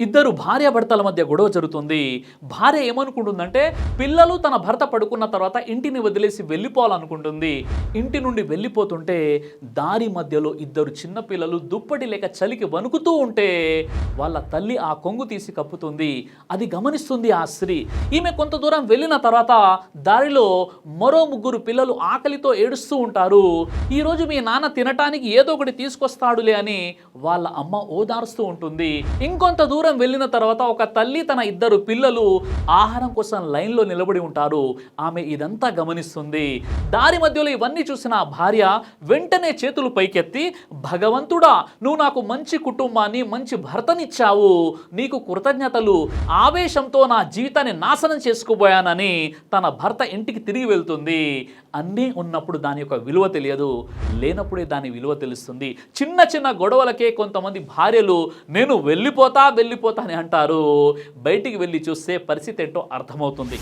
ఇద్దరు భార్యాభర్తల మధ్య గొడవ జరుగుతుంది. భార్య ఏమనుకుంటుందంటే పిల్లలు తన భర్త పడుకున్న తర్వాత ఇంటిని వదిలేసి వెళ్ళిపోవాలనుకుంటుంది. ఇంటి నుండి వెళ్ళిపోతుంటే దారి మధ్యలో ఇద్దరు చిన్న పిల్లలు దుప్పటి లేక చలికి వణుకుతూ ఉంటే వాళ్ళ తల్లి ఆ కొంగు తీసి కప్పుతుంది. అది గమనిస్తుంది ఆ స్త్రీ. ఈమె కొంత దూరం వెళ్ళిన తర్వాత దారిలో మరో ముగ్గురు పిల్లలు ఆకలితో ఏడుస్తూ ఉంటారు. ఈరోజు మీ నాన్న తినటానికి ఏదో ఒకటి తీసుకొస్తాడులే అని వాళ్ళ అమ్మ ఓదారుస్తూ ఉంటుంది. ఇంకొంత దూరం వెళ్ళిన తర్వాత ఒక తల్లి తన ఇద్దరు పిల్లలు ఆహారం కోసం లైన్లో నిలబడి ఉంటారు. ఆమె ఇదంతా గమనిస్తుంది. దారి మధ్యలో ఇవన్నీ చూసిన ఆ భార్య వెంటనే చేతులు పైకెత్తి, భగవంతుడా, నువ్వు నాకు మంచి కుటుంబాన్ని మంచి భర్తనిచ్చావు, నీకు కృతజ్ఞతలు, ఆవేశంతో నా జీవితాన్ని నాశనం చేసుకోబోయానని తన భర్త ఇంటికి తిరిగి వెళ్తుంది. అన్నీ ఉన్నప్పుడు దాని యొక్క విలువ తెలియదు, లేనప్పుడే దాని విలువ తెలుస్తుంది. చిన్న చిన్న గొడవలకే కొంతమంది భార్యలు నేను వెళ్ళిపోతా అని అంటారు. బయటికి వెళ్ళి చూస్తే పరిస్థితి ఏంటో అర్థమవుతుంది.